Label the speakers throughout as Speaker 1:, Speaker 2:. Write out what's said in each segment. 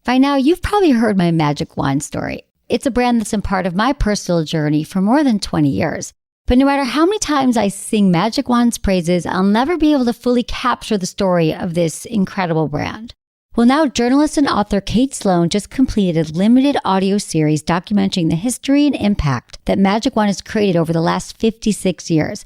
Speaker 1: By now, you've probably heard my magic wand story. It's a brand that's been part of my personal journey for more than 20 years. But no matter how many times I sing Magic Wand's praises, I'll never be able to fully capture the story of this incredible brand. Well, now journalist and author Kate Sloan just completed a limited audio series documenting the history and impact that Magic Wand has created over the last 56 years.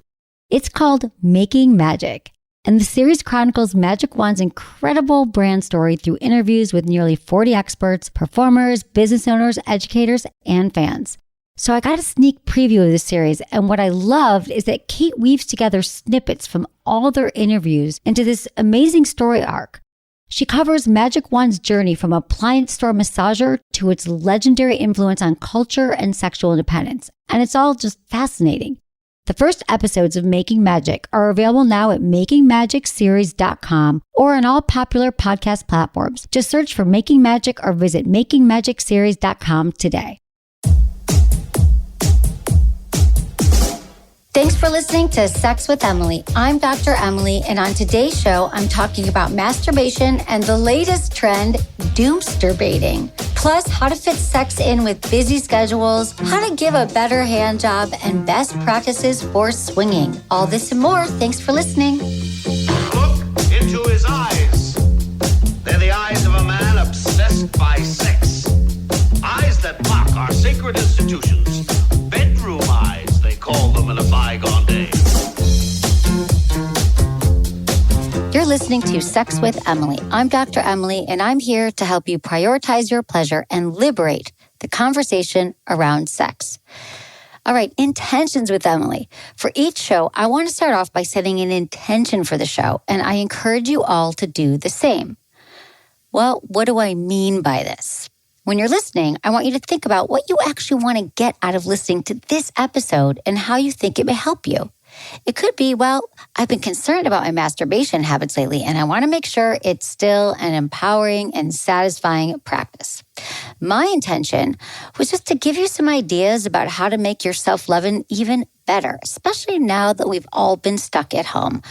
Speaker 1: It's called Making Magic. And the series chronicles Magic Wand's incredible brand story through interviews with nearly 40 experts, performers, business owners, educators, and fans. So I got a sneak preview of the series, and what I loved is that Kate weaves together snippets from all their interviews into this amazing story arc. She covers Magic Wand's journey from appliance store massager to its legendary influence on culture and sexual independence, and it's all just fascinating. The first episodes of Making Magic are available now at makingmagicseries.com or on all popular podcast platforms. Just search for Making Magic or visit makingmagicseries.com today. Thanks for listening to Sex with Emily. I'm Dr. Emily, and on today's show, I'm talking about masturbation and the latest trend, Doomsturbating. Plus, how to fit sex in with busy schedules, how to give a better hand job, and best practices for swinging. All this and more. Thanks for listening.
Speaker 2: Look into his eyes. They're the eyes of a man obsessed by sex. Eyes that mock our sacred institutions. Bedroom eyes, they call them in a bygone day.
Speaker 1: You're listening to Sex with Emily. I'm Dr. Emily, and I'm here to help you prioritize your pleasure and liberate the conversation around sex. All right, intentions with Emily. For each show, I want to start off by setting an intention for the show, and I encourage you all to do the same. Well, what do I mean by this? When you're listening, I want you to think about what you actually want to get out of listening to this episode and how you think it may help you. It could be, well, I've been concerned about my masturbation habits lately, and I want to make sure it's still an empowering and satisfying practice. My intention was just to give you some ideas about how to make your self-loving even better, especially now that we've all been stuck at home.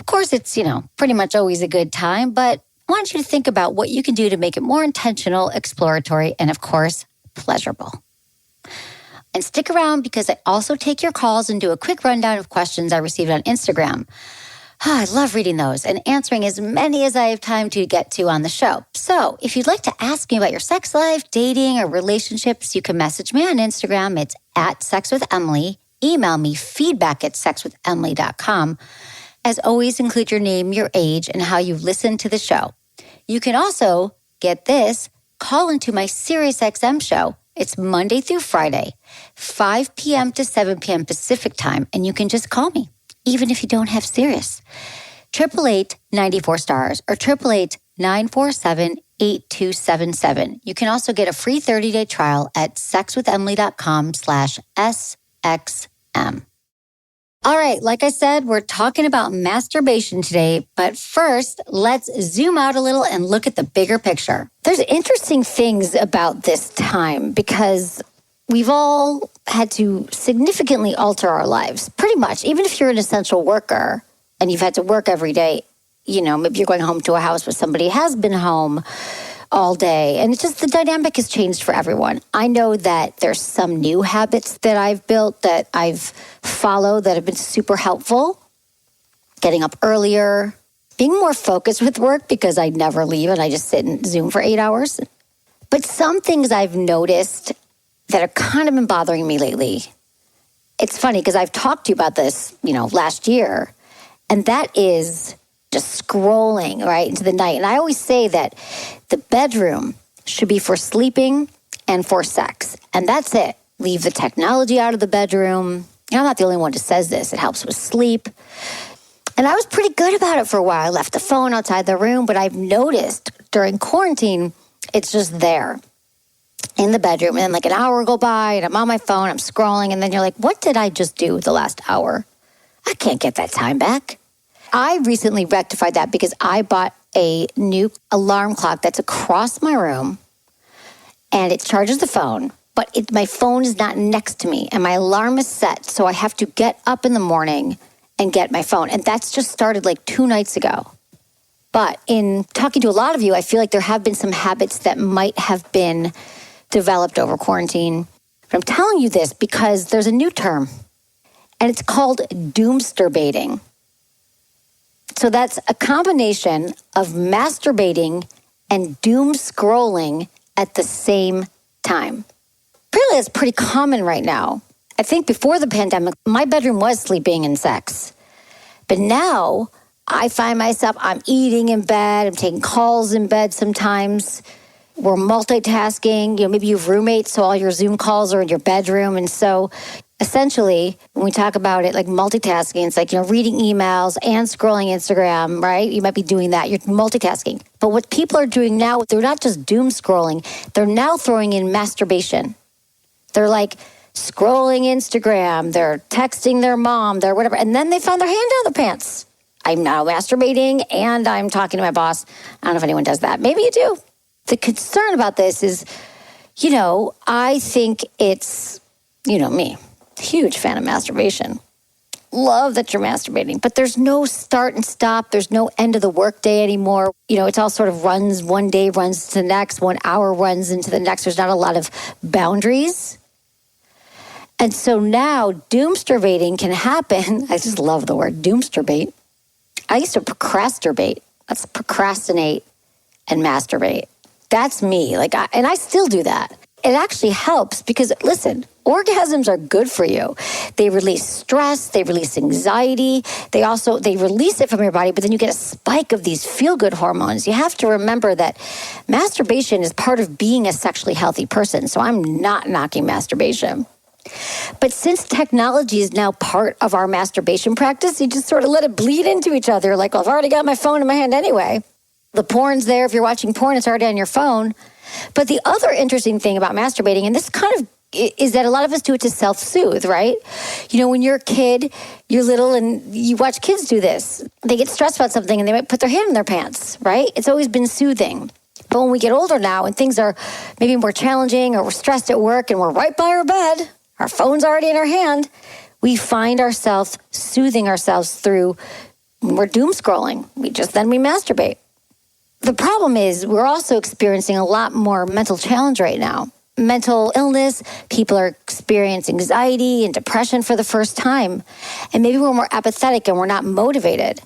Speaker 1: Of course, it's, pretty much always a good time, but I want you to think about what you can do to make it more intentional, exploratory, and of course, pleasurable. And stick around because I also take your calls and do a quick rundown of questions I received on Instagram. I love reading those and answering as many as I have time to get to on the show. So if you'd like to ask me about your sex life, dating, or relationships, you can message me on Instagram. It's @sexwithemily. Email me feedback@sexwithemily.com. As always, include your name, your age, and how you've listened to the show. You can also, get this, call into my SiriusXM show. It's Monday through Friday, 5 p.m. to 7 p.m. Pacific time, and you can just call me, even if you don't have Sirius. 888-94-STARS or 888-947-8277. You can also get a free 30-day trial at sexwithemily.com/SXM. All right, like I said, we're talking about masturbation today, but first, let's zoom out a little and look at the bigger picture. There's interesting things about this time because we've all had to significantly alter our lives, pretty much. Even if you're an essential worker and you've had to work every day, maybe you're going home to a house where somebody has been home all day. And it's just the dynamic has changed for everyone. I know that there's some new habits that I've built that I've followed that have been super helpful. Getting up earlier, being more focused with work because I never leave and I just sit and Zoom for 8 hours. But some things I've noticed that have kind of been bothering me lately. It's funny because I've talked to you about this, last year, and that is just scrolling right into the night. And I always say that the bedroom should be for sleeping and for sex. And that's it. Leave the technology out of the bedroom. I'm not the only one who says this. It helps with sleep. And I was pretty good about it for a while. I left the phone outside the room, but I've noticed during quarantine, it's just there in the bedroom. And then like an hour will go by and I'm on my phone, I'm scrolling. And then you're like, what did I just do the last hour? I can't get that time back. I recently rectified that because I bought a new alarm clock that's across my room and it charges the phone, but my phone is not next to me and my alarm is set. So I have to get up in the morning and get my phone. And that's just started like 2 nights ago. But in talking to a lot of you, I feel like there have been some habits that might have been developed over quarantine. But I'm telling you this because there's a new term, and it's called Doomsturbating. So that's a combination of masturbating and doom scrolling at the same time. Apparently, that's pretty common right now. I think before the pandemic, my bedroom was sleeping and sex. But now I find myself, I'm eating in bed, I'm taking calls in bed sometimes. We're multitasking. Maybe you have roommates, so all your Zoom calls are in your bedroom. And so essentially, when we talk about it like multitasking, it's like, reading emails and scrolling Instagram, right? You might be doing that. You're multitasking. But what people are doing now, they're not just doom scrolling. They're now throwing in masturbation. They're like scrolling Instagram. They're texting their mom, they're whatever. And then they found their hand down their pants. I'm now masturbating and I'm talking to my boss. I don't know if anyone does that. Maybe you do. The concern about this is, I think it's, me, huge fan of masturbation. Love that you're masturbating, but there's no start and stop. There's no end of the workday anymore. It's all sort of runs, one day runs to the next, 1 hour runs into the next. There's not a lot of boundaries. And so now doomsturbating can happen. I just love the word doomsturbate. I used to procrastinate. That's procrastinate and masturbate. That's me. And I still do that. It actually helps because, listen, orgasms are good for you. They release stress. They release anxiety. They release it from your body, but then you get a spike of these feel-good hormones. You have to remember that masturbation is part of being a sexually healthy person. So I'm not knocking masturbation. But since technology is now part of our masturbation practice, you just sort of let it bleed into each other. Like, well, I've already got my phone in my hand anyway. The porn's there. If you're watching porn, it's already on your phone. But the other interesting thing about masturbating, and this kind of is that a lot of us do it to self-soothe, right? When you're a kid, you're little and you watch kids do this. They get stressed about something and they might put their hand in their pants, right? It's always been soothing. But when we get older now and things are maybe more challenging or we're stressed at work and we're right by our bed, our phone's already in our hand, we find ourselves soothing ourselves through, we're doom scrolling. We masturbate. The problem is we're also experiencing a lot more mental challenge right now. Mental illness, people are experiencing anxiety and depression for the first time. And maybe we're more apathetic and we're not motivated.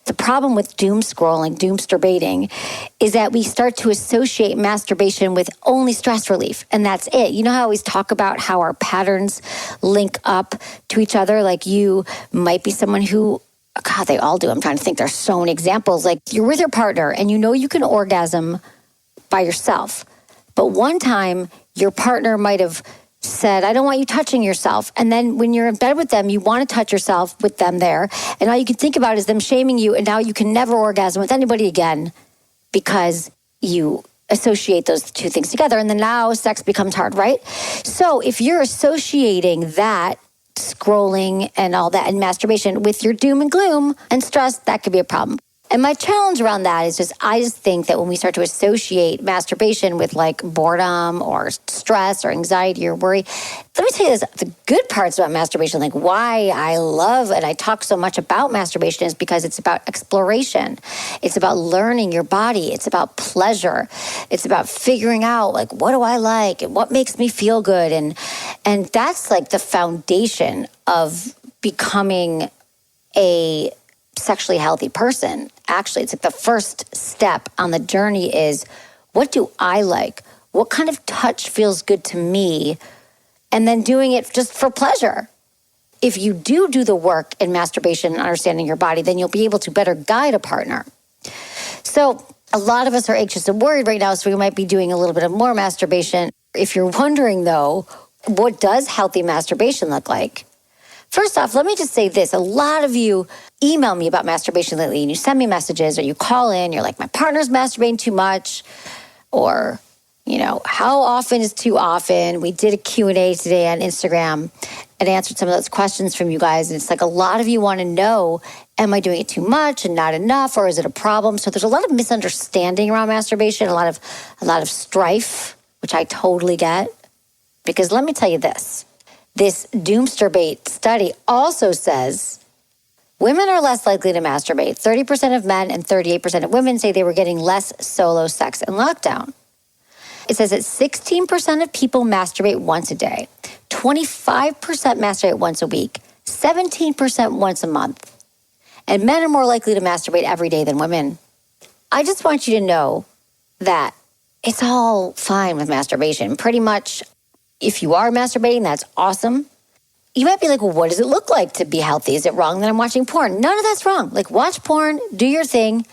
Speaker 1: The problem with doom scrolling, doomsturbating, is that we start to associate masturbation with only stress relief, and that's it. You know how I always talk about how our patterns link up to each other? Like you might be someone who, God, they all do. I'm trying to think. There's so many examples. Like you're with your partner and you can orgasm by yourself. But one time your partner might have said, I don't want you touching yourself. And then when you're in bed with them, you want to touch yourself with them there. And all you can think about is them shaming you. And now you can never orgasm with anybody again because you associate those two things together. And then now sex becomes hard, right? So if you're associating that scrolling and all that and masturbation with your doom and gloom and stress, that could be a problem. And my challenge around that is I just think that when we start to associate masturbation with like boredom or stress or anxiety or worry, let me tell you this, the good parts about masturbation, like why I love and I talk so much about masturbation is because it's about exploration. It's about learning your body. It's about pleasure. It's about figuring out like, what do I like and what makes me feel good? And that's like the foundation of becoming a sexually healthy person. Actually, it's like the first step on the journey is, what do I like? What kind of touch feels good to me? And then doing it just for pleasure. If you do the work in masturbation and understanding your body, then you'll be able to better guide a partner. So a lot of us are anxious and worried right now, so we might be doing a little bit of more masturbation. If you're wondering, though, what does healthy masturbation look like? First off, let me just say this. A lot of you email me about masturbation lately, and you send me messages or you call in. You're like, my partner's masturbating too much, or, how often is too often? We did a Q&A today on Instagram and answered some of those questions from you guys. And it's like a lot of you want to know, am I doing it too much and not enough, or is it a problem? So there's a lot of misunderstanding around masturbation, a lot of strife, which I totally get. Because let me tell you this. This Doomsturbate study also says Women are less likely to masturbate. 30% of men and 38% of women say they were getting less solo sex in lockdown. It says that 16% of people masturbate once a day, 25% masturbate once a week, 17% once a month. And men are more likely to masturbate every day than women. I just want you to know that it's all fine with masturbation. Pretty much, if you are masturbating, that's awesome. You might be like, well, what does it look like to be healthy? Is it wrong that I'm watching porn? None of that's wrong. Like, watch porn, do your thing.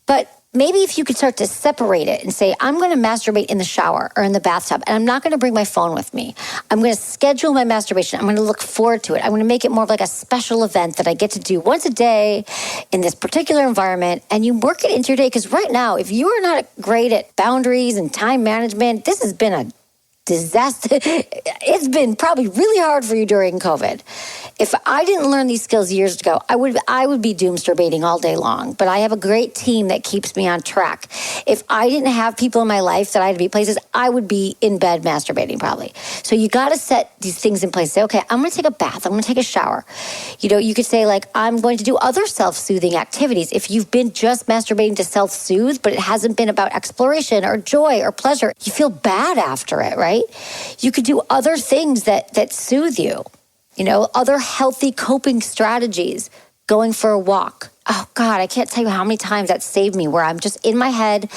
Speaker 1: But maybe if you could start to separate it and say, I'm going to masturbate in the shower or in the bathtub, and I'm not going to bring my phone with me. I'm going to schedule my masturbation. I'm going to look forward to it. I'm going to make it more of like a special event that I get to do once a day in this particular environment, and you work it into your day. Because right now, if you are not great at boundaries and time management, this has been a disaster. It's been probably really hard for you during COVID. If I didn't learn these skills years ago, I would be doomsturbating all day long. But I have a great team that keeps me on track. If I didn't have people in my life that I had to be places, I would be in bed masturbating probably. So you got to set these things in place. Say, okay, I'm going to take a bath. I'm going to take a shower. You know, you could say like, I'm going to do other self-soothing activities. If you've been just masturbating to self-soothe, but it hasn't been about exploration or joy or pleasure, you feel bad after it, right? You could do other things that soothe you. You know, other healthy coping strategies, going for a walk. Oh God, I can't tell you how many times that saved me where I'm just in my head,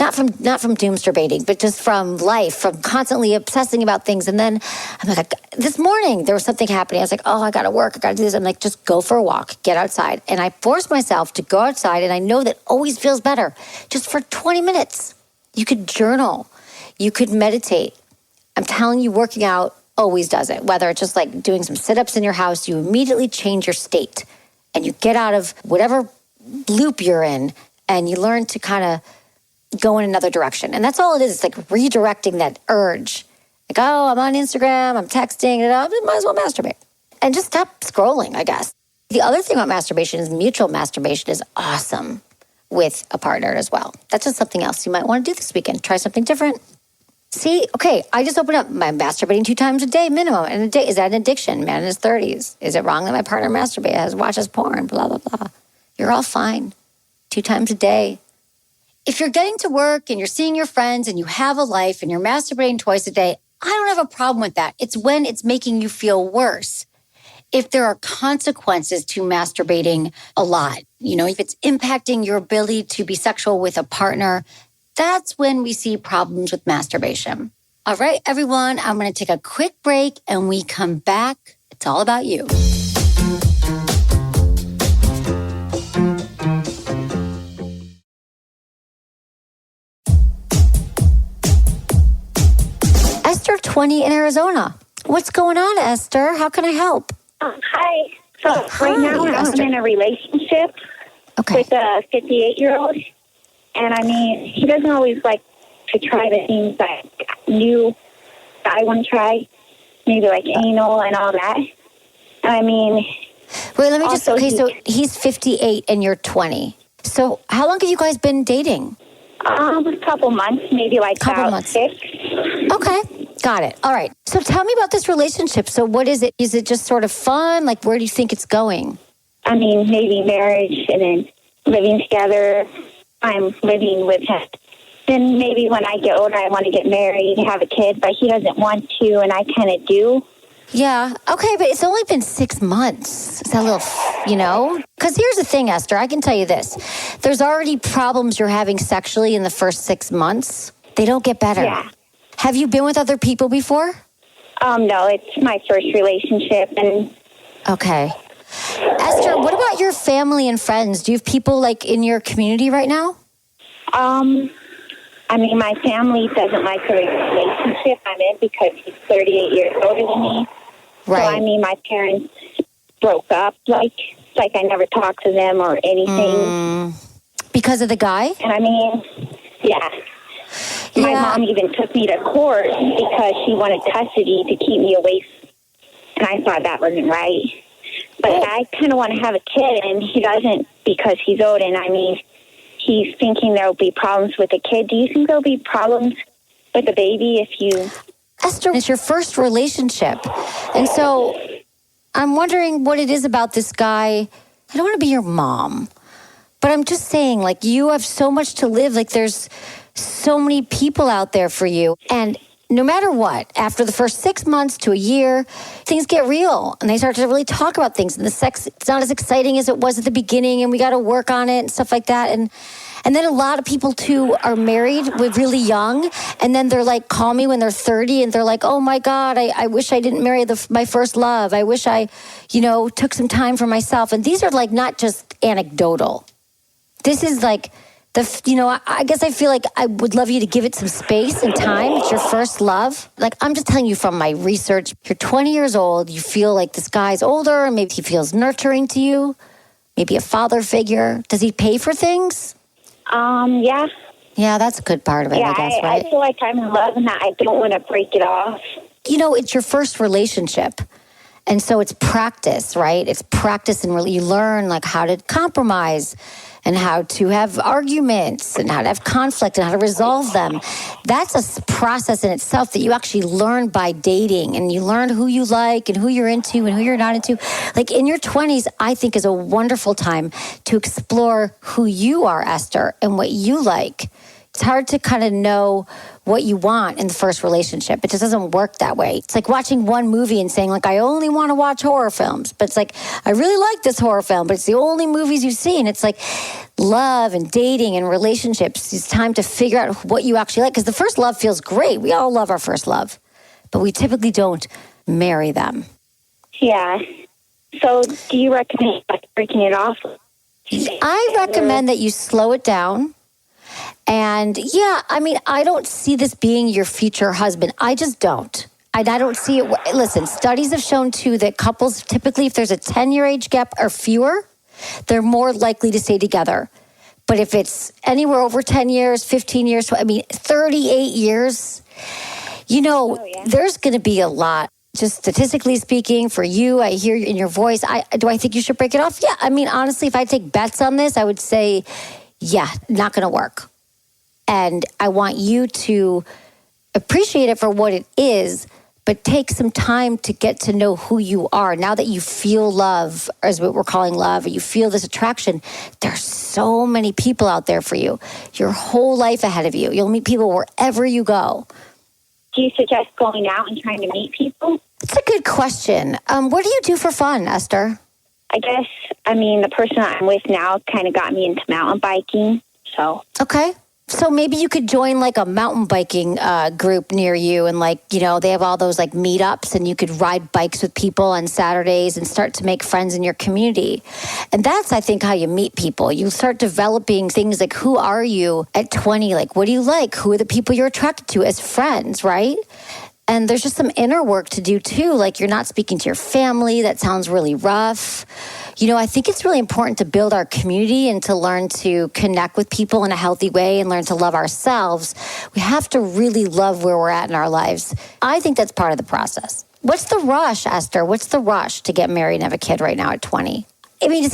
Speaker 1: not from doomsturbating, but just from life, from constantly obsessing about things. And then I'm like, this morning there was something happening. I was like, oh, I got to work. I got to do this. I'm like, just go for a walk, get outside. And I forced myself to go outside. And I know that always feels better just for 20 minutes. You could journal. You could meditate. I'm telling you, working out always does it. Whether it's just like doing some sit-ups in your house, you immediately change your state and you get out of whatever loop you're in and you learn to kind of go in another direction. And that's all it is. It's like redirecting that urge. Like, oh, I'm on Instagram, I'm texting, I might as well masturbate. And just stop scrolling, I guess. The other thing about masturbation is mutual masturbation is awesome with a partner as well. That's just something else you might want to do this weekend. Try something different. See, okay, I just opened up my masturbating 2 times a day minimum. And a day, is that an addiction? Man in his 30s. Is it wrong that my partner masturbates, watches porn, blah, blah, blah. You're all fine. 2 times a day. If you're getting to work and you're seeing your friends and you have a life and you're masturbating twice a day, I don't have a problem with that. It's when it's making you feel worse. If there are consequences to masturbating a lot, you know, if it's impacting your ability to be sexual with a partner, that's when we see problems with masturbation. All right, everyone, I'm going to take a quick break and we come back. It's all about you. Esther, 20 in Arizona. What's going on, Esther? How can I help?
Speaker 3: Hi. So right now
Speaker 1: Esther.
Speaker 3: I'm in a relationship with a 58-year-old. And I mean, he doesn't always like to try the things that I want to try. Maybe like anal and all that. I mean...
Speaker 1: Wait, let me just... Okay, so he's 58 and you're 20. So how long have you guys been dating?
Speaker 3: A couple months, maybe like about 6.
Speaker 1: Okay, got it. All right. So tell me about this relationship. So what is it? Is it just sort of fun? Like, where do you think it's going?
Speaker 3: I mean, maybe marriage and then living together. I'm living with him. Then maybe when I get older, I want to get married and have a kid, but he doesn't want to, and I kind of do.
Speaker 1: Yeah. Okay, but it's only been 6 months. Is that a little, you know? Because here's the thing, Esther. I can tell you this. There's already problems you're having sexually in the first 6 months. They don't get better.
Speaker 3: Yeah.
Speaker 1: Have you been with other people before?
Speaker 3: No, it's my first relationship.
Speaker 1: Okay. Esther, what about your family and friends? Do you have people like in your community right now?
Speaker 3: I mean, my family doesn't like the relationship I'm in because he's 38 years older than me.
Speaker 1: Right.
Speaker 3: So, I mean, my parents broke up. Like I never talked to them or anything.
Speaker 1: Because of the guy?
Speaker 3: And I mean, yeah. My mom even took me to court because she wanted custody to keep me away. And I thought that wasn't right. But I kind of want to have a kid, and he doesn't because he's old. And I mean, he's thinking there will be problems with the kid. Do you think there will be problems with the baby if you...
Speaker 1: Esther, it's your first relationship. And so I'm wondering what it is about this guy I don't want to be your mom. But I'm just saying, like, you have so much to live. Like, there's so many people out there for you. And no matter what, after the first 6 months to a year, things get real and they start to really talk about things. And the sex, it's not as exciting as it was at the beginning, and we got to work on it and stuff like that. And then a lot of people, too, are married with really young. And then they're like, call me when they're 30. And they're like, oh, my God, I wish I didn't marry my first love. I wish I, took some time for myself. And these are like not just anecdotal. This is like, I guess I feel like I would love you to give it some space and time. It's your first love. Like, I'm just telling you from my research, you're 20 years old. You feel like this guy's older. Maybe he feels nurturing to you. Maybe a father figure. Does he pay for things?
Speaker 3: Yeah.
Speaker 1: Yeah, that's a good part of it, I guess, right?
Speaker 3: I feel like I'm in love and that I don't want to break it off.
Speaker 1: It's your first relationship. And so it's practice, right? It's practice, and really you learn like how to compromise and how to have arguments and how to have conflict and how to resolve them. That's a process in itself that you actually learn by dating, and you learn who you like and who you're into and who you're not into. Like in your 20s, I think is a wonderful time to explore who you are, Esther, and what you like. It's hard to kind of know what you want in the first relationship. It just doesn't work that way. It's like watching one movie and saying, like, I only want to watch horror films. But it's like, I really like this horror film, but it's the only movies you've seen. It's like love and dating and relationships. It's time to figure out what you actually like. Because the first love feels great. We all love our first love. But we typically don't marry them.
Speaker 3: Yeah. So do you recommend breaking it off?
Speaker 1: I recommend that you slow it down. And yeah, I mean, I don't see this being your future husband. I just don't. I don't see it. Listen, studies have shown too that couples typically, if there's a 10-year age gap or fewer, they're more likely to stay together. But if it's anywhere over 10 years, 15 years, 38 years, there's going to be a lot. Just statistically speaking, for you, I hear in your voice, do I think you should break it off? Yeah. I mean, honestly, if I take bets on this, I would say, yeah, not going to work. And I want you to appreciate it for what it is, but take some time to get to know who you are. Now that you feel love, as what we're calling love, or you feel this attraction, there's so many people out there for you. Your whole life ahead of you. You'll meet people wherever you go.
Speaker 3: Do you suggest going out and trying to meet people?
Speaker 1: It's a good question. What do you do for fun, Esther?
Speaker 3: I guess, the person I'm with now kind of got me into mountain biking, so.
Speaker 1: Okay. So maybe you could join like a mountain biking group near you, and they have all those like meetups, and you could ride bikes with people on Saturdays and start to make friends in your community. And that's, I think, how you meet people. You start developing things like, who are you at 20? Like, what do you like? Who are the people you're attracted to as friends, right? And there's just some inner work to do too. Like, you're not speaking to your family. That sounds really rough. I think it's really important to build our community and to learn to connect with people in a healthy way and learn to love ourselves. We have to really love where we're at in our lives. I think that's part of the process. What's the rush, Esther? What's the rush to get married and have a kid right now at 20? I mean, is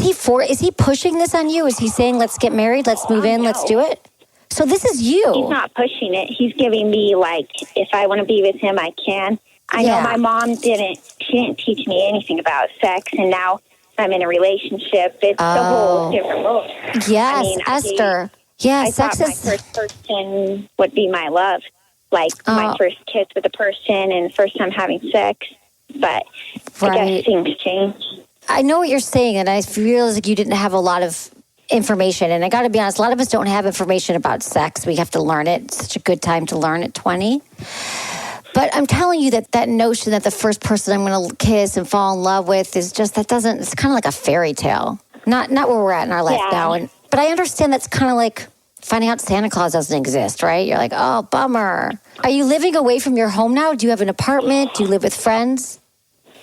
Speaker 1: he pushing this on you? Is he saying, let's get married, let's move in, let's do it? So this is you.
Speaker 3: He's not pushing it. He's giving me, if I want to be with him, I can. I know my mom didn't teach me anything about sex, and now I'm in a relationship. It's a whole different world.
Speaker 1: Yes, Esther.
Speaker 3: I thought my first person would be my love. My first kiss with a person and first time having sex. But I guess things change.
Speaker 1: I know what you're saying, and I realize you didn't have a lot of information. And I got to be honest, a lot of us don't have information about sex. We have to learn it. It's such a good time to learn at 20. But I'm telling you that notion that the first person I'm going to kiss and fall in love with is just, it's kind of like a fairy tale. Not where we're at in our life now. But I understand that's kind of like finding out Santa Claus doesn't exist, right? You're like, oh, bummer. Are you living away from your home now? Do you have an apartment? Do you live with friends?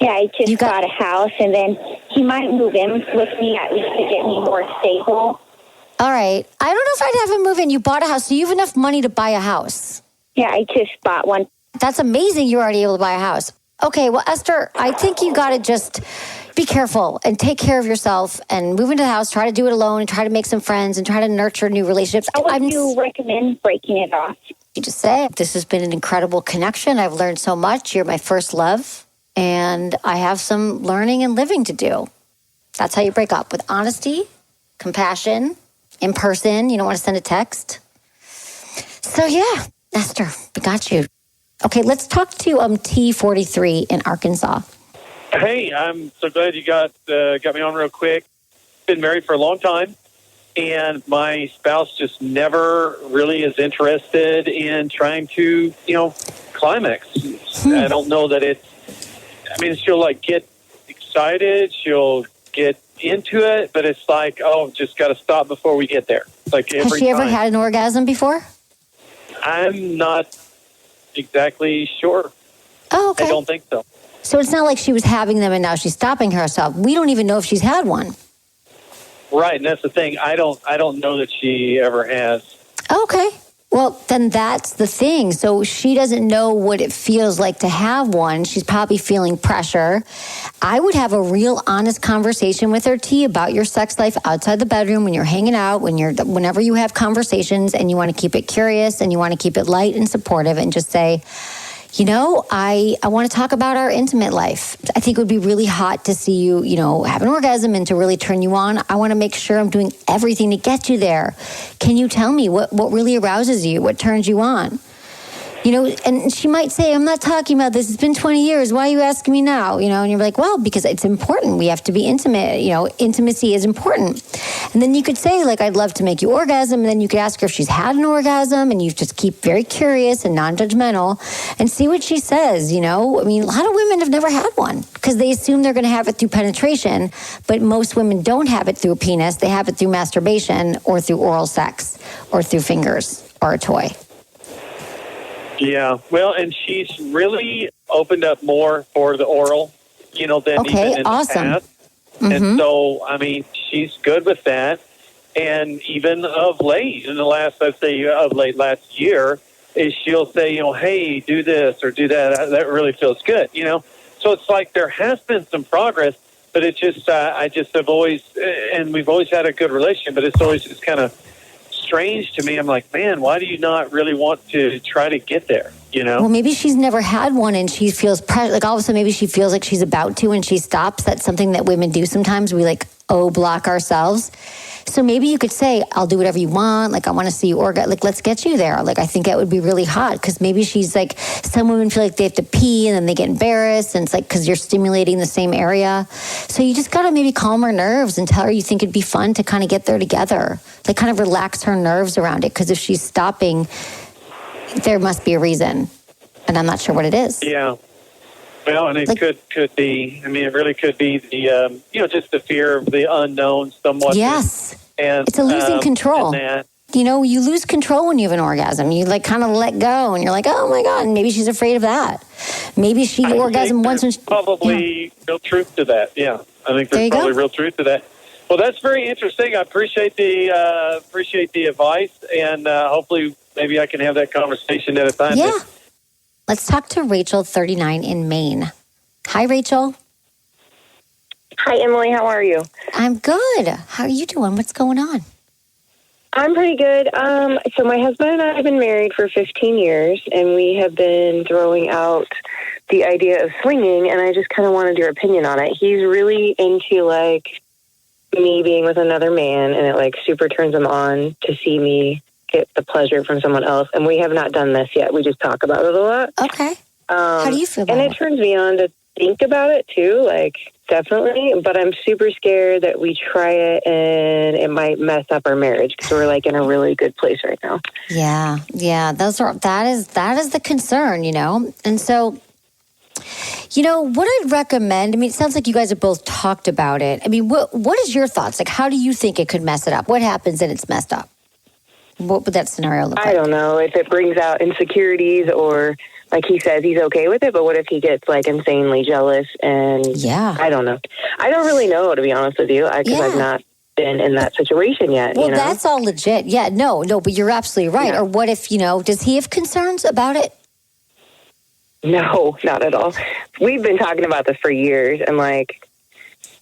Speaker 3: Yeah, I just got a house, and then he might move in with me at least to get me more stable.
Speaker 1: All right. I don't know if I'd have him move in. You bought a house, so you have enough money to buy a house.
Speaker 3: Yeah, I just bought one.
Speaker 1: That's amazing you're already able to buy a house. Okay, well, Esther, I think you got to just be careful and take care of yourself and move into the house, try to do it alone, and try to make some friends and try to nurture new relationships.
Speaker 3: How would you recommend breaking it off?
Speaker 1: You just say, this has been an incredible connection. I've learned so much. You're my first love. And I have some learning and living to do. That's how you break up, with honesty, compassion, in person. You don't want to send a text. So yeah, Esther, we got you. Okay, let's talk to T43 in Arkansas.
Speaker 4: Hey, I'm so glad you got me on real quick. Been married for a long time, and my spouse just never really is interested in trying to, climax. I don't know that she'll like get excited, she'll get into it, but it's like, just got to stop before we get there. Like
Speaker 1: Has she ever had an orgasm before?
Speaker 4: I'm not exactly sure.
Speaker 1: Oh, okay.
Speaker 4: I don't think so.
Speaker 1: So it's not like she was having them and now she's stopping herself. We don't even know if she's had one.
Speaker 4: Right, and that's the thing. I don't know that she ever has.
Speaker 1: Okay. Well, then that's the thing. So she doesn't know what it feels like to have one. She's probably feeling pressure. I would have a real honest conversation with her, T, about your sex life outside the bedroom, when you're hanging out, whenever you have conversations, and you want to keep it curious and you want to keep it light and supportive, and just say, I want to talk about our intimate life. I think it would be really hot to see you, have an orgasm and to really turn you on. I want to make sure I'm doing everything to get you there. Can you tell me what really arouses you? What turns you on? And she might say, I'm not talking about this. It's been 20 years. Why are you asking me now? And you're like, well, because it's important. We have to be intimate. Intimacy is important. And then you could say, like, I'd love to make you orgasm. And then you could ask her if she's had an orgasm, and you just keep very curious and non-judgmental and see what she says. A lot of women have never had one because they assume they're going to have it through penetration. But most women don't have it through a penis. They have it through masturbation or through oral sex or through fingers or a toy.
Speaker 4: Yeah, well, and she's really opened up more for the oral, than even in
Speaker 1: awesome.
Speaker 4: the past. Mm-hmm. And so, she's good with that. And even of late, in the last, last year, is she'll say, hey, do this or do that. That really feels good, So it's like there has been some progress, but it just, I just have always, and we've always had a good relationship, but it's always just kind of strange to me. I'm like, man, why do you not really want to try to get there?
Speaker 1: Well, maybe she's never had one and she feels pressure. Like all of a sudden, maybe she feels like she's about to and she stops. That's something that women do sometimes. We block ourselves. So maybe you could say, I'll do whatever you want. Like, I want to see you orgasm. Like, let's get you there. Like, I think that would be really hot because maybe she's like, some women feel like they have to pee and then they get embarrassed. And it's like, because you're stimulating the same area. So you just got to maybe calm her nerves and tell her you think it'd be fun to kind of get there together. Like, kind of relax her nerves around it. Because if she's stopping, there must be a reason. And I'm not sure what it is.
Speaker 4: Yeah. Well, and it could be. It really could be the just the fear of the unknown, somewhat.
Speaker 1: Yes,
Speaker 4: and
Speaker 1: it's a losing control. You lose control when you have an orgasm. You kind of let go, and you're like, oh my god. And maybe she's afraid of that. Maybe she orgasmed once. When
Speaker 4: probably real truth to that. Yeah, I think there's probably real truth to that. Well, that's very interesting. I appreciate the advice, and hopefully, maybe I can have that conversation at a time.
Speaker 1: Yeah. Let's talk to Rachel, 39, in Maine. Hi, Rachel.
Speaker 5: Hi, Emily. How are you?
Speaker 1: I'm good. How are you doing? What's going on?
Speaker 5: I'm pretty good. So my husband and I have been married for 15 years, and we have been throwing out the idea of swinging, and I just kind of wanted your opinion on it. He's really into, me being with another man, and it, super turns him on to see me get the pleasure from someone else. And we have not done this yet. We just talk about it a lot.
Speaker 1: Okay. How do you feel about it?
Speaker 5: And it turns me on to think about it too, definitely. But I'm super scared that we try it and it might mess up our marriage because we're in a really good place right now.
Speaker 1: Yeah. That is the concern, And so, what I'd recommend, it sounds like you guys have both talked about it. What is your thoughts? How do you think it could mess it up? What happens if it's messed up? What would that scenario look like?
Speaker 5: I don't know if it brings out insecurities or, like he says, he's okay with it. But what if he gets insanely jealous? And I don't know. I don't really know, to be honest with you, because I've not been in that situation yet.
Speaker 1: Well, that's all legit. Yeah, no, but you're absolutely right. Yeah. Or what if, does he have concerns about it?
Speaker 5: No, not at all. We've been talking about this for years, and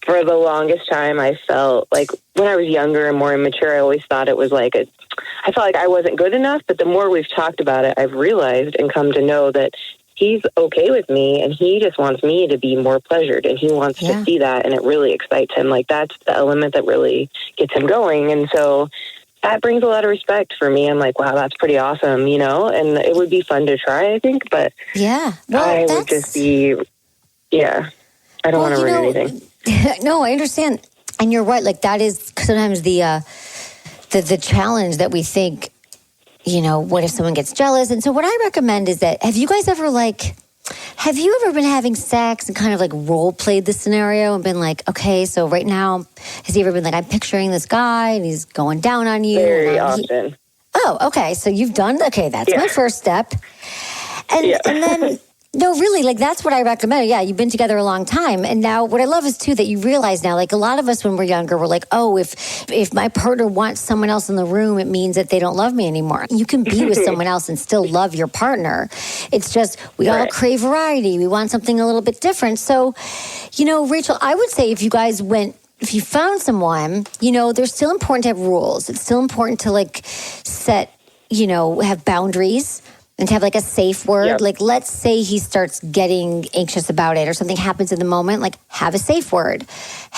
Speaker 5: for the longest time, I felt when I was younger and more immature, I always thought it was I felt like I wasn't good enough. But the more we've talked about it, I've realized and come to know that he's okay with me, and he just wants me to be more pleasured, and he wants to see that, and it really excites him. Like, that's the element that really gets him going. And so that brings a lot of respect for me. I'm like, wow, that's pretty awesome, you know? And it would be fun to try, I think, but I would just be, I don't want to ruin anything.
Speaker 1: No, I understand. And you're right. Like, that is sometimes the challenge that we think, you know, what if someone gets jealous? And so what I recommend is that, have you ever been having sex and kind of like role played the scenario and been like, okay, so right now, has he ever been like, I'm picturing this guy and he's going down on you?
Speaker 5: Very often.
Speaker 1: Okay. So you've done, that's my first step. And then, no, really, like, that's what I recommend. Yeah, you've been together a long time. And now what I love is, too, that you realize now, like, a lot of us when we're younger, we're like, oh, if my partner wants someone else in the room, it means that they don't love me anymore. You can be with someone else and still love your partner. It's just, we all crave variety. We want something a little bit different. So, you know, Rachel, I would say if you found someone, you know, they're still important to have rules. It's still important to, like, set, you know, have boundaries. And to have like a safe word, like let's say he starts getting anxious about it or something happens in the moment, like have a safe word.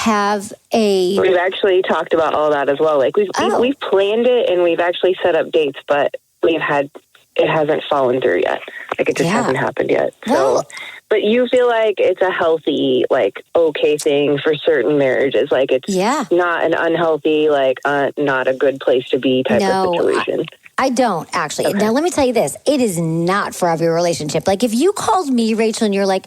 Speaker 1: We've
Speaker 5: actually talked about all that as well. Like we've planned it and we've actually set up dates, but it hasn't fallen through yet. Like it just hasn't happened yet. So, but you feel like it's a healthy, like okay thing for certain marriages. Like it's not an unhealthy, like not a good place to be type of situation.
Speaker 1: I don't, actually. Okay. Now, let me tell you this. It is not for every relationship. Like, if you called me, Rachel, and you're like,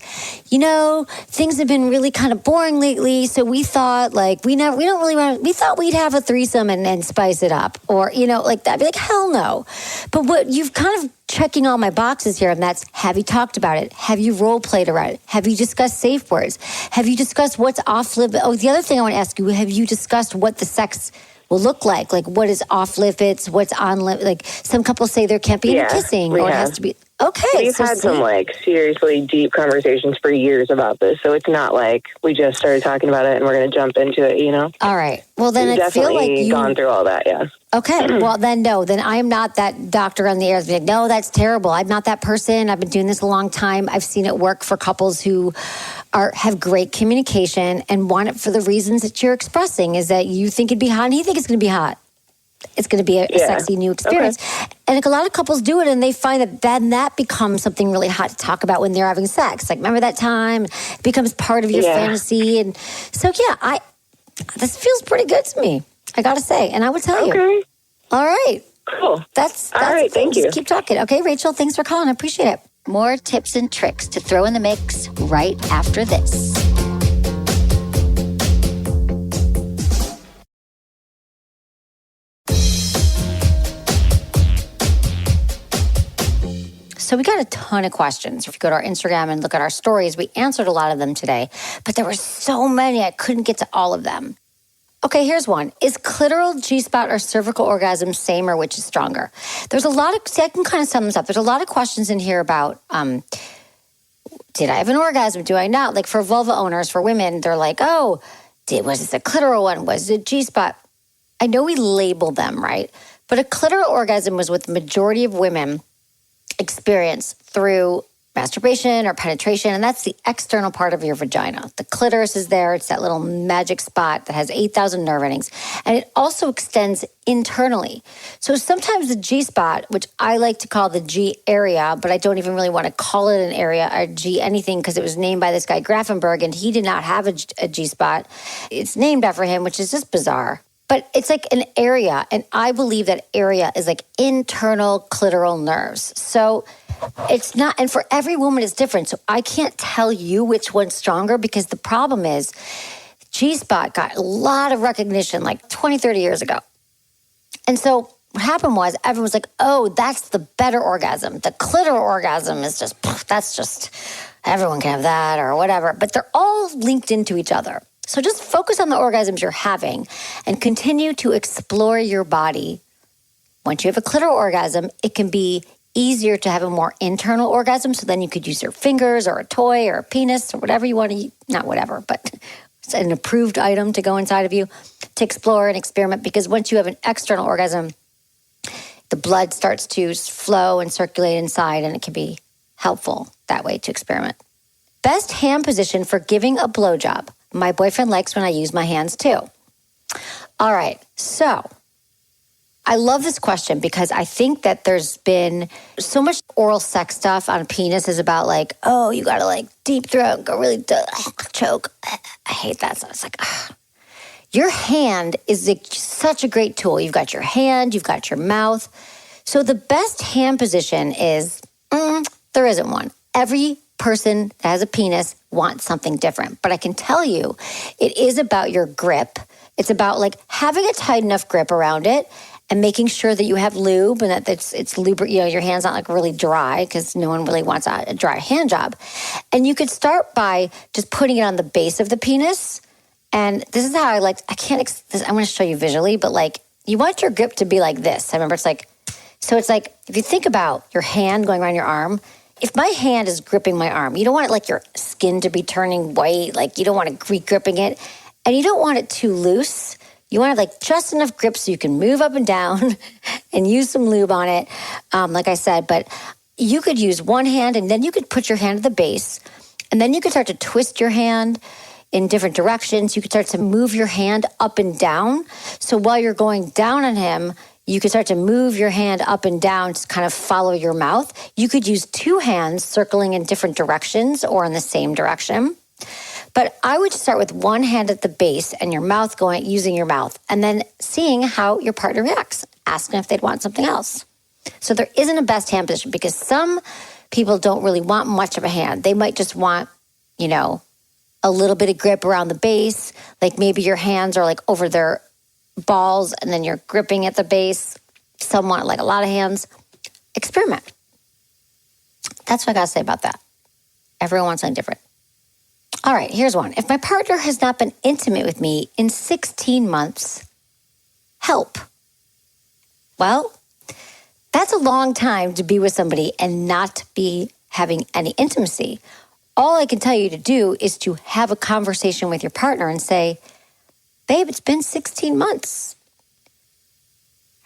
Speaker 1: you know, things have been really kind of boring lately, so we thought, like, we thought we'd have a threesome and spice it up. Or, you know, like that. I'd be like, hell no. But what you've kind of checking all my boxes here, and that's, have you talked about it? Have you role-played around it? Have you discussed safe words? Have you discussed what's off-limits? Oh, the other thing I want to ask you, have you discussed what the sex will look like what is off limits, what's on limits. Like some couples say there can't be any kissing or it has to be. Okay.
Speaker 5: We've had some like seriously deep conversations for years about this. So it's not like we just started talking about it and we're going to jump into it, you know?
Speaker 1: All right. Well, then I feel like you've
Speaker 5: gone through all that. Yeah.
Speaker 1: Okay. Well, then no, then I am not that doctor on the air. Like, no, that's terrible. I'm not that person. I've been doing this a long time. I've seen it work for couples who have great communication and want it for the reasons that you're expressing, is that you think it'd be hot and he thinks it's going to be hot. It's going to be a sexy new experience. Okay. And like a lot of couples do it and they find that then that becomes something really hot to talk about when they're having sex. Like, remember that time? It becomes part of your fantasy. And so, this feels pretty good to me, I got to say. And I would tell you. All right.
Speaker 5: Cool.
Speaker 1: That's
Speaker 5: all right. Thank you.
Speaker 1: Just keep talking. Okay, Rachel, thanks for calling. I appreciate it. More tips and tricks to throw in the mix right after this. So we got a ton of questions. If you go to our Instagram and look at our stories, we answered a lot of them today, but there were so many, I couldn't get to all of them. Okay, here's one. Is clitoral, G-spot, or cervical orgasm same or which is stronger? There's a lot of, I can kind of sum this up. There's a lot of questions in here about, did I have an orgasm? Do I not? Like for vulva owners, for women, they're like, was this a clitoral one? Was it G-spot? I know we label them, right? But a clitoral orgasm was what the majority of women experience through masturbation or penetration, and that's the external part of your vagina. The clitoris is there. It's that little magic spot that has 8,000 nerve endings, and it also extends internally. So sometimes the G-spot, which I like to call the G area, but I don't even really want to call it an area or G anything because it was named by this guy Grafenberg, and he did not have a G-spot. It's named after him, which is just bizarre. But it's like an area, and I believe that area is like internal clitoral nerves. So it's not, and for every woman it's different. So I can't tell you which one's stronger because the problem is G-spot got a lot of recognition like 20, 30 years ago. And so what happened was everyone was like, oh, that's the better orgasm. The clitoral orgasm is just, everyone can have that or whatever. But they're all linked into each other. So just focus on the orgasms you're having and continue to explore your body. Once you have a clitoral orgasm, it can be easier to have a more internal orgasm. So then you could use your fingers or a toy or a penis or whatever you want to use. Not whatever, but it's an approved item to go inside of you to explore and experiment. Because once you have an external orgasm, the blood starts to flow and circulate inside and it can be helpful that way to experiment. Best hand position for giving a blowjob. My boyfriend likes when I use my hands too. All right, so I love this question because I think that there's been so much oral sex stuff on penis is about like, oh, you got to like deep throat, go really choke. I hate that. So it's like, your hand is such a great tool. You've got your hand, you've got your mouth. So the best hand position is, there isn't one. Every person that has a penis wants something different. But I can tell you, it is about your grip. It's about like having a tight enough grip around it and making sure that you have lube and that it's your hand's not like really dry because no one really wants a dry hand job. And you could start by just putting it on the base of the penis. And this is how I'm going to show you visually, but like you want your grip to be like this. I remember it's like if you think about your hand going around your arm, if my hand is gripping my arm, you don't want it like your skin to be turning white, like you don't want to re-gripping it, and you don't want it too loose. You want to have like just enough grip so you can move up and down and use some lube on it, like I said. But you could use one hand and then you could put your hand at the base and then you could start to twist your hand in different directions. You could start to move your hand up and down. So while you're going down on him, you could start to move your hand up and down to kind of follow your mouth. You could use two hands circling in different directions or in the same direction. But I would start with one hand at the base and your mouth using your mouth, and then seeing how your partner reacts, asking if they'd want something else. So there isn't a best hand position because some people don't really want much of a hand. They might just want, a little bit of grip around the base. Like maybe your hands are like over their balls and then you're gripping at the base. Some want like a lot of hands. Experiment. That's what I got to say about that. Everyone wants something different. All right, here's one. If my partner has not been intimate with me in 16 months, help. Well, that's a long time to be with somebody and not be having any intimacy. All I can tell you to do is to have a conversation with your partner and say, babe, it's been 16 months.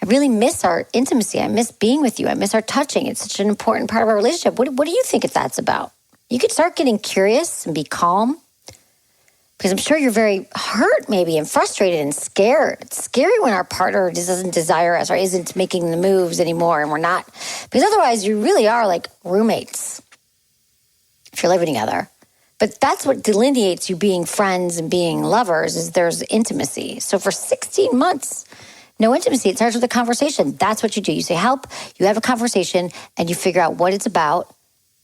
Speaker 1: I really miss our intimacy. I miss being with you. I miss our touching. It's such an important part of our relationship. What do you think that's about? You could start getting curious and be calm because I'm sure you're very hurt maybe and frustrated and scared. It's scary when our partner just doesn't desire us or isn't making the moves anymore and we're not. Because otherwise you really are like roommates if you're living together. But that's what delineates you being friends and being lovers is there's intimacy. So for 16 months, no intimacy. It starts with a conversation. That's what you do. You say help, you have a conversation, and you figure out what it's about,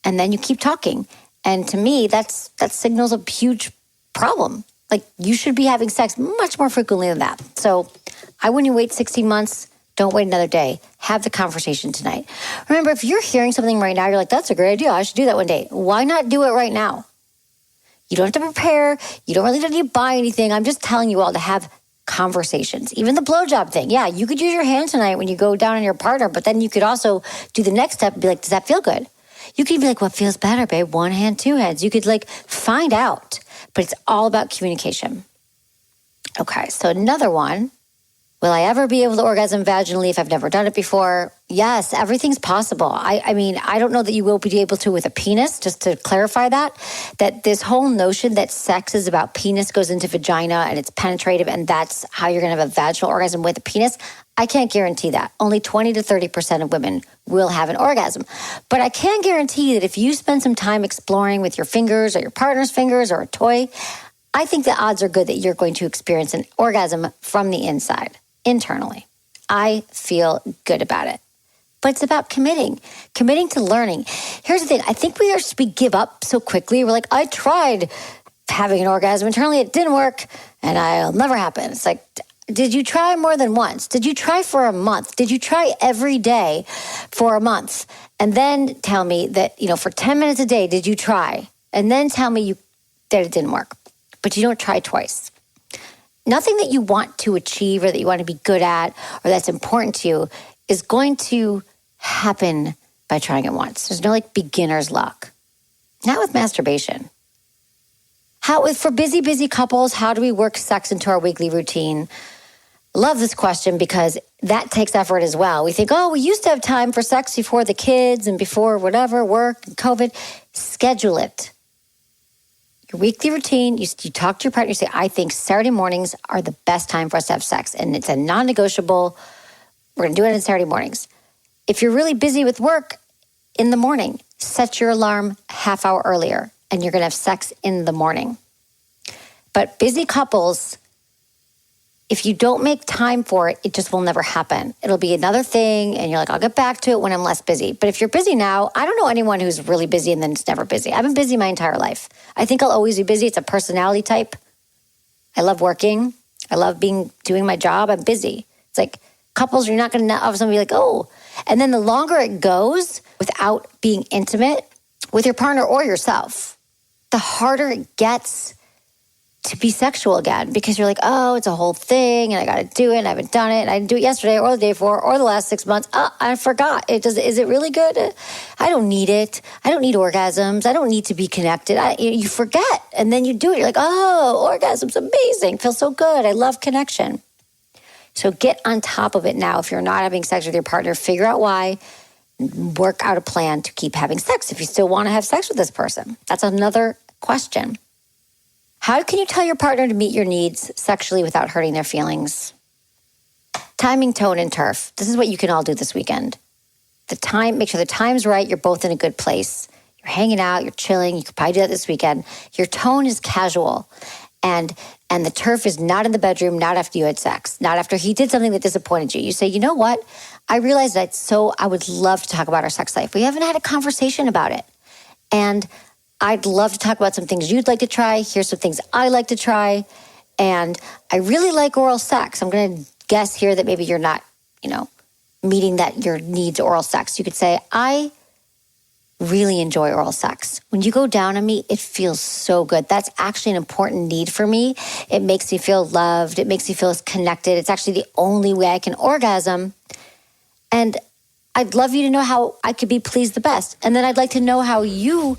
Speaker 1: and then you keep talking. And to me, that signals a huge problem. Like you should be having sex much more frequently than that. So I wouldn't wait 16 months. Don't wait another day. Have the conversation tonight. Remember, if you're hearing something right now, you're like, that's a great idea. I should do that one day. Why not do it right now? You don't have to prepare. You don't really need to buy anything. I'm just telling you all to have conversations. Even the blowjob thing. Yeah, you could use your hand tonight when you go down on your partner, but then you could also do the next step and be like, does that feel good? You could be like, what feels better, babe? One hand, two hands. You could like find out, but it's all about communication. Okay, so another one. Will I ever be able to orgasm vaginally if I've never done it before? Yes, everything's possible. I mean, I don't know that you will be able to with a penis, just to clarify that this whole notion that sex is about penis goes into vagina and it's penetrative and that's how you're going to have a vaginal orgasm with a penis, I can't guarantee that. Only 20 to 30% of women will have an orgasm. But I can guarantee that if you spend some time exploring with your fingers or your partner's fingers or a toy, I think the odds are good that you're going to experience an orgasm from the inside. Internally. I feel good about it. But it's about committing to learning. Here's the thing. I think we give up so quickly. We're like, I tried having an orgasm internally. It didn't work and it'll never happen. It's like, did you try more than once? Did you try for a month? Did you try every day for a month? And then tell me that, for 10 minutes a day, did you try? And then tell me that it didn't work. But you don't try twice. Nothing that you want to achieve or that you want to be good at or that's important to you is going to happen by trying it once. There's no like beginner's luck. Not with masturbation. For busy couples, how do we work sex into our weekly routine? Love this question because that takes effort as well. We think, oh, we used to have time for sex before the kids and before whatever, work and COVID. Schedule it. Your weekly routine, you talk to your partner, you say, I think Saturday mornings are the best time for us to have sex. And it's a non-negotiable. We're going to do it on Saturday mornings. If you're really busy with work in the morning, set your alarm half hour earlier and you're going to have sex in the morning. But busy couples, if you don't make time for it, it just will never happen. It'll be another thing, and you're like, I'll get back to it when I'm less busy. But if you're busy now, I don't know anyone who's really busy and then it's never busy. I've been busy my entire life. I think I'll always be busy. It's a personality type. I love working. I love doing my job. I'm busy. It's like couples, you're not going to all of a sudden be like, oh. And then the longer it goes without being intimate with your partner or yourself, the harder it gets to be sexual again, because you're like, oh, it's a whole thing and I got to do it and I haven't done it and I didn't do it yesterday or the day before or the last 6 months. Oh, I forgot. Is it really good? I don't need it. I don't need orgasms. I don't need to be connected. You forget and then you do it. You're like, oh, orgasm's amazing. Feels so good. I love connection. So get on top of it now. If you're not having sex with your partner, figure out why. Work out a plan to keep having sex if you still want to have sex with this person. That's another question. How can you tell your partner to meet your needs sexually without hurting their feelings? Timing, tone, and turf. This is what you can all do this weekend. Make sure the time's right. You're both in a good place. You're hanging out. You're chilling. You could probably do that this weekend. Your tone is casual. And the turf is not in the bedroom, not after you had sex, not after he did something that disappointed you. You say, you know what? I realized I would love to talk about our sex life. We haven't had a conversation about it. And I'd love to talk about some things you'd like to try. Here's some things I like to try. And I really like oral sex. I'm going to guess here that maybe you're not, meeting that your needs oral sex. You could say, I really enjoy oral sex. When you go down on me, it feels so good. That's actually an important need for me. It makes me feel loved. It makes me feel connected. It's actually the only way I can orgasm. And I'd love you to know how I could be pleased the best. And then I'd like to know how you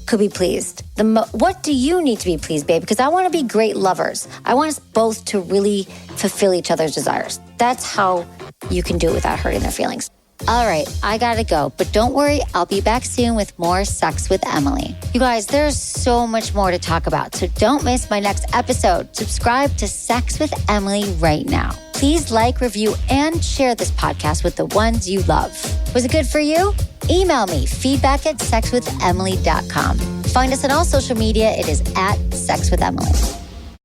Speaker 1: could be pleased. What do you need to be pleased, babe? Because I want to be great lovers. I want us both to really fulfill each other's desires. That's how you can do it without hurting their feelings. All right, I gotta go. But don't worry, I'll be back soon with more Sex with Emily. You guys, there's so much more to talk about, so don't miss my next episode. Subscribe to Sex with Emily right now. Please like, review, and share this podcast with the ones you love. Was it good for you? Email me, feedback@sexwithemily.com. Find us on all social media. It is @sexwithemily.